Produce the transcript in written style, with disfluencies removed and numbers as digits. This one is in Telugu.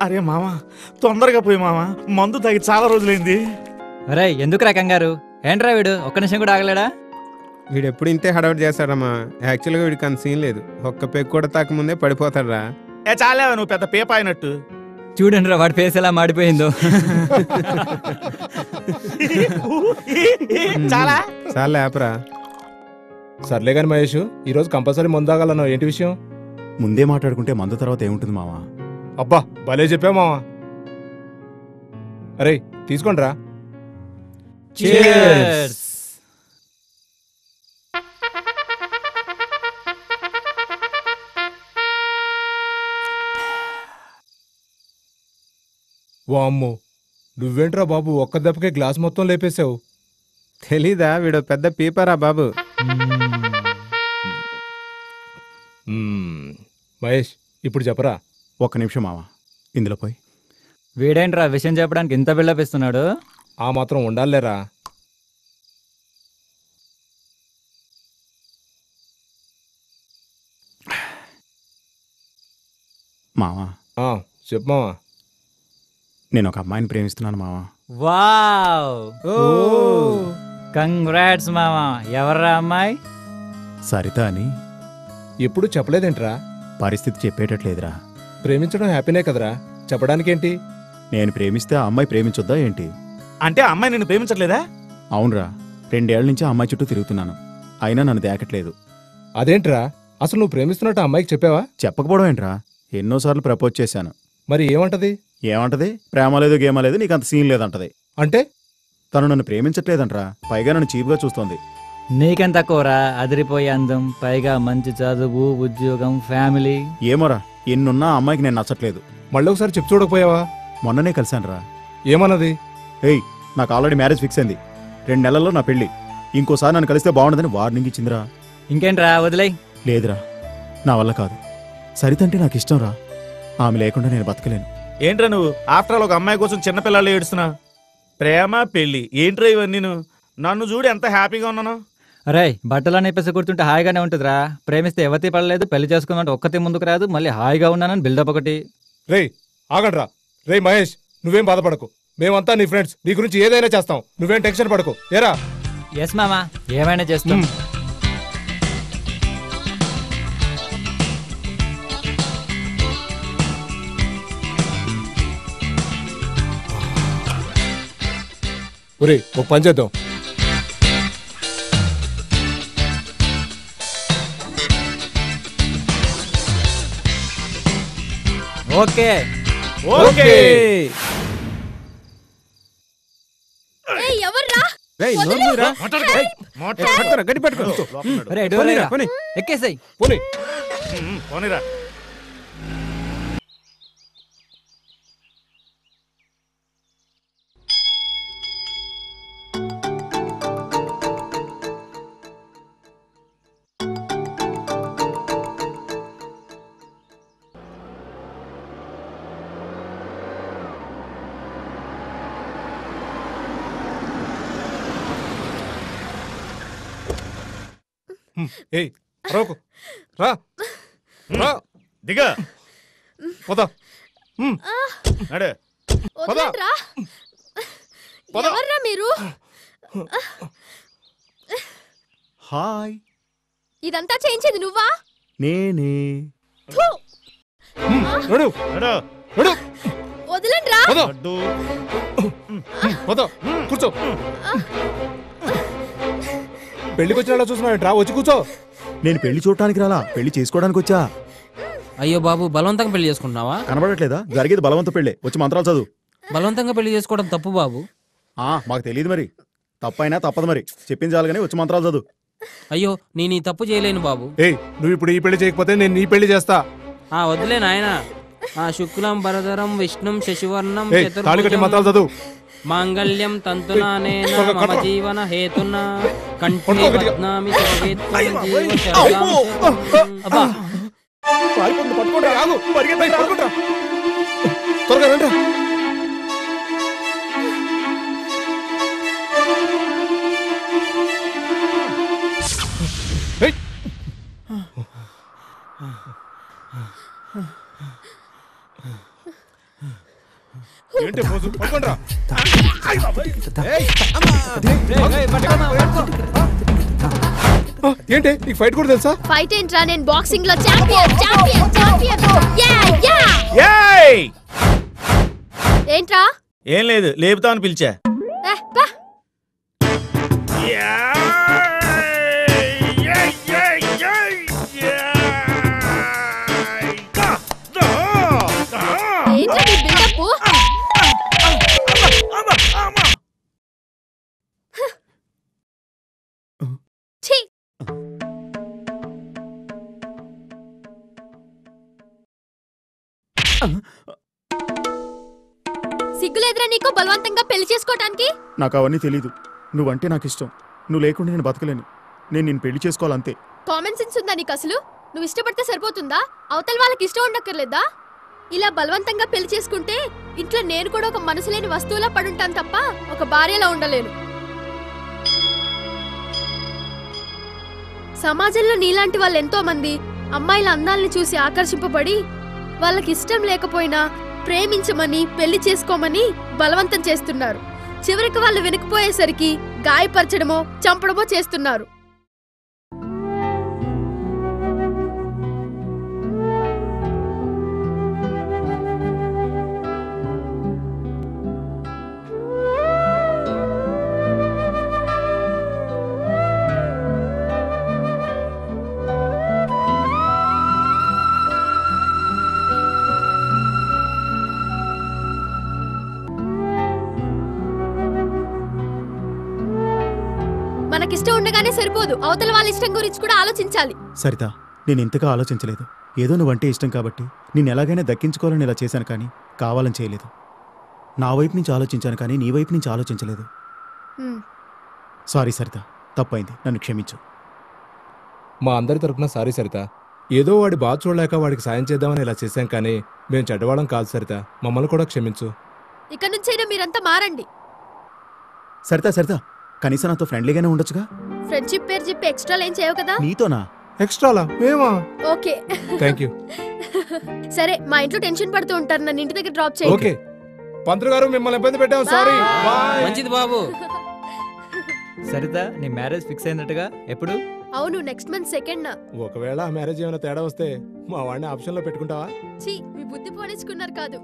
అరే మామ తొందరగా పోయి మామ, మందు తాగి చాలా రోజులైంది. అరే ఎందుకు రా కంగారు? ఏంట్రా వీడు ఒక్క నిమిషం కూడా ఆగలేడా? వీడు ఎప్పుడు ఇంతే హడావుడి చేస్తాడమ్మా. యాక్చువల్గా వీడికి అంత సీన్ లేదు. ఒక్క పెక్కు కూడా తాకముందే పడిపోతాడురా. చాలే నువ్వు పెద్ద పేప అయినట్టు. చూడండి రా వాడి ఫేస్ ఎలా మాడిపోయిందో. చాలా చాలా ఆపరా. సర్లే కానీ మహేష్, ఈరోజు కంపల్సరీ మందు తాగాలన్నావు, ఏంటి విషయం? ముందే మాట్లాడుకుంటే మందు తర్వాత ఏముంటుంది మావా? అబ్బా భలే చెప్పా మావా. అరే తీసుకోండి రా. Cheers! వామ్మో, నువ్వేంట్రా బాబు ఒక్క దెబ్బకే గ్లాస్ మొత్తం లేపేశావు. తెలీదా? వీడు పెద్ద పీపరా బాబు. మహేష్ ఇప్పుడు చెప్పరా. ఒక్క నిమిషం మావా, ఇందులో పోయి. వీడేంట్రా విషయం చెప్పడానికి ఇంత బిల్డప్ ఇస్తున్నాడు? ఆ మాత్రం ఉండాలేరా. మావా చెప్పు మావా. నేను ఒక అమ్మాయిని ప్రేమిస్తున్నాను మావా. వావ్! కంగ్రాట్స్ మామా. ఎవర్రా అమ్మాయి? సరిత అని. ఎప్పుడు చెప్పలేదేంట్రా? పరిస్థితి చెప్పేటట్లేదురా. ప్రేమించడం హ్యాపీనే కదరా, చెప్పడానికేంటి? నేను ప్రేమిస్తే ఆ అమ్మాయి ప్రేమించొద్దా ఏంటి? అంటే అమ్మాయి నిన్ను ప్రేమించట్లేదా? అవునరా, 2 ఏళ్ల నుంచి ఆ అమ్మాయి చుట్టూ తిరుగుతున్నాను, అయినా నన్ను దేకట్లేదు. అదేంట్రా, అసలు నువ్వు ప్రేమిస్తున్నట్టు అమ్మాయికి చెప్పావా? చెప్పకపోవడం ఏంట్రా, ఎన్నోసార్లు ప్రపోజ్ చేశాను. మరి ఏమంటది? ఏమంటది? ప్రేమ లేదు గేమ లేదు, నీకు అంత సీన్ లేదంటది. అంటే తను నన్ను ప్రేమించట్లేదంట్రా, పైగా నన్ను చీప్గా చూస్తోంది. నీకెంత తక్కువరా? అదిరిపోయే అందం, పైగా మంచి చదువు, ఉద్యోగం, ఫ్యామిలీ. ఏమోరా, ఎన్నున్నా ఆ అమ్మాయికి నేను నచ్చట్లేదు. మళ్ళీ ఒకసారి చెప్పు చూడకపోయావా? మొన్ననే కలిశానురా. ఏమన్నది? ఏయ్, నాకు ఆల్రెడీ మ్యారేజ్ ఫిక్స్ అయింది, 2 నెలల్లో నా పెళ్లి. ఇంకోసారి నన్ను కలిస్తే బాగుండదని వార్నింగ్ ఇచ్చిందిరా. ఇంకేంట్రా వదిలేయ్. లేదురా, నా వల్ల కాదు. సరితంటే నాకు ఇష్టం రా, ఆమె లేకుండా నేను బతకలేను. ఏంట్రా నువ్వు ఆఫ్టర్ ఆల్ ఒక అమ్మాయి కోసం చిన్నపిల్లలు ఏడుస్తున్నా? ప్రేమ పెళ్లి ఏంట్రా ఇవన్నీ? నన్ను చూడు ఎంత హ్యాపీగా ఉన్నాను. అరే బట్టలని పెసి కూర్చుంటే హాయిగానే ఉంటుందిరా. ప్రేమిస్తే ఎవతి పడలేదు, పెళ్లి చేసుకున్నట్టు ఒక్కతి ముందుకు రాదు, మళ్ళీ హాయిగా ఉన్నానని బిల్డప్ ఒకటి. రేయ్ ఆగండ్రా. రేయ్ మహేష్, నువ్వేం బాధపడకు, మేమంతా నీ ఫ్రెండ్స్, నీ గురించి ఏదైనా చేస్తాం, నువ్వేం టెన్షన్ పడకు. ఏరా? ఎస్ మామా, ఏమైనా చేస్తాం. ఒరే ఒక పని చేద్దాం. Okay okay. ఎవర్రా? రేయ్ నోరు మూయరా. మాట్లాడు. గట్టి పట్టుకో. అరే పోనీరా, పోనీ. ఎక్కేసాయి. పోనీ. పోనీరా. ఏయ్ రోకు రా రా. దిగా పోదా. నడే. వదలండ్రా. ఎవర్రా మీరు? హాయ్, ఇదంతా చేయించేది నువ్వా? నేనే. థు. నడు నడు. నడు. వదలండ్రా. పోదా. అడ్డు. పోదా. కూర్చో. పెళ్లికి వచ్చిన చూస్తున్నాడు, వచ్చి కూర్చో. నేను పెళ్లి చూడటానికి రాలా, పెళ్లి చేసుకోవడానికి వచ్చా. అయ్యో బాబు, బలవంతంగా పెళ్లి చేసుకుంటున్నావా? కనబడట్లేదా? జరిగేది బలవంత పెళ్ళే, వచ్చి మంత్రాలు చదువు. బలవంతంగా పెళ్లి చేసుకోవడం తప్పు బాబు. మాకు తెలియదు మరి, తప్పైనా తప్పదు మరి, చెప్పించాలి కానీ వచ్చి మంత్రాలు చదువు. అయ్యో నేను ఈ తప్పు చేయలేను బాబు. ఏయ్ నువ్వు ఇప్పుడు ఈ పెళ్లి చేయకపోతే నేను నీ పెళ్లి చేస్తా. వదిలే నాయన. శుక్లం భరధరం విష్ణుం శశివర్ణం తాళి కట్టి మంత్రాలు చదువు. మాంగళ్యం తంతునానేన మమ జీవన హేతున కంఠే బధ్నామి శుభవేత్తం జీవ శరదాం. అబ్బా పట్టుకుంటా, ఆగు. పట్టుకుంటా. త్వరగా రండి. ఇట్టే పోజు పడుకోండిరా. ఏంటి నీకు ఫైట్ కూడా తెలుసా? ఫైట్ ఏంట్రా, నేను బాక్సింగ్ లో ఛాంపియన్ ఛాంపియన్ ఛాంపియన్. ఏయ్! ఏంట్రా? ఏం లేదు, లేపుతామని పిలిచా. పా. ఏంట్రా నీ బిల్డప్? ఛీ. సిగ్గులేదురా నీకు బలవంతంగా పెళ్లి చేసుకోవటానికి? నాకు అవన్నీ తెలీదు. నువ్వంటే నాకు ఇష్టం. నువ్వు లేకుండా నేను బతకలేను. నేను నిన్ను పెళ్లి చేసుకోవాలంతే. కామన్ సెన్స్ ఉందా నీకు అసలు? నువ్వు ఇష్టపడితే సరిపోతుందా? అవతల వాళ్ళకి ఇష్టం ఉండక్కర్లేదా? ఇలా బలవంతంగా పెళ్లి చేసుకుంటే ఇంట్లో నేను కూడా ఒక మనసు లేని వస్తువులా పడుంటాను తప్ప ఒక భార్యలా ఉండలేను. సమాజంలో నీలాంటి వాళ్ళు ఎంతో మంది అమ్మాయిల అందాలని చూసి ఆకర్షింపబడి వాళ్ళకి ఇష్టం లేకపోయినా ప్రేమించమని పెళ్లి చేసుకోమని బలవంతం చేస్తున్నారు. చివరికి వాళ్ళు వెనక్కిపోయేసరికి గాయపరచడమో చంపడమో చేస్తున్నారు. మనకిష్టం ఉండగానే సరిపోదు, అవతల వాళ్ళ ఇష్టం గురించి కూడా ఆలోచించాలి. సరిత, నేను ఇంతగా ఆలోచించలేదు. ఏదో నువ్వంటే ఇష్టం కాబట్టి నేను ఎలాగైనా దక్కించుకోవాలని ఇలా చేశాను, కానీ కావాలని చేయలేదు. నా వైపు నుంచి ఆలోచించాను కానీ నీ వైపు నుంచి ఆలోచించలేదు. సారీ సరిత, తప్పైంది, నన్ను క్షమించు. మా అందరి తరపున సారీ సరిత. ఏదో వాడి బాధ చూడలేక వాడికి సాయం చేద్దామని ఇలా చేశాం, కానీ మేము చెడ్డవాళ్ళం కాదు సరిత. మమ్మల్ని కూడా క్షమించు. ఇక నుంచైనా మీరంతా మారండి. సరిత సరిత, కనీసం నాతో ఫ్రెండ్లీగానే ఉండొచ్చుగా. ఫ్రెండ్షిప్ పేరు చెప్పి ఎక్స్ట్రా ఏం చేయవు కదా? నీతోనా? ఎక్స్ట్రాలా? మేమా? ఓకే. Thank you. సరే, మా ఇంట్లో టెన్షన్ పడుతూ ఉంటారు, నన్ను ఇంటి దగ్గర డ్రాప్ చేయండి. ఓకే. పంతులు గారు మిమ్మల్ని ఇబ్బంది పెట్టాం, సారీ. బాయ్. మంచిది బాబు. సరిత, నీ మ్యారేజ్ ఫిక్స్ అయినట్టుగా? ఎప్పుడు? అవును, నెక్స్ట్ మంత్ 2nd. ఒకవేళ ఆ మ్యారేజ్ ఏమైనా తేడా వస్తే మా వాడిని ఆప్షన్ లో పెట్టుకుంటావా? ఛీ, మీ బుద్ధి పోనిచ్చుకున్నారు కాదు.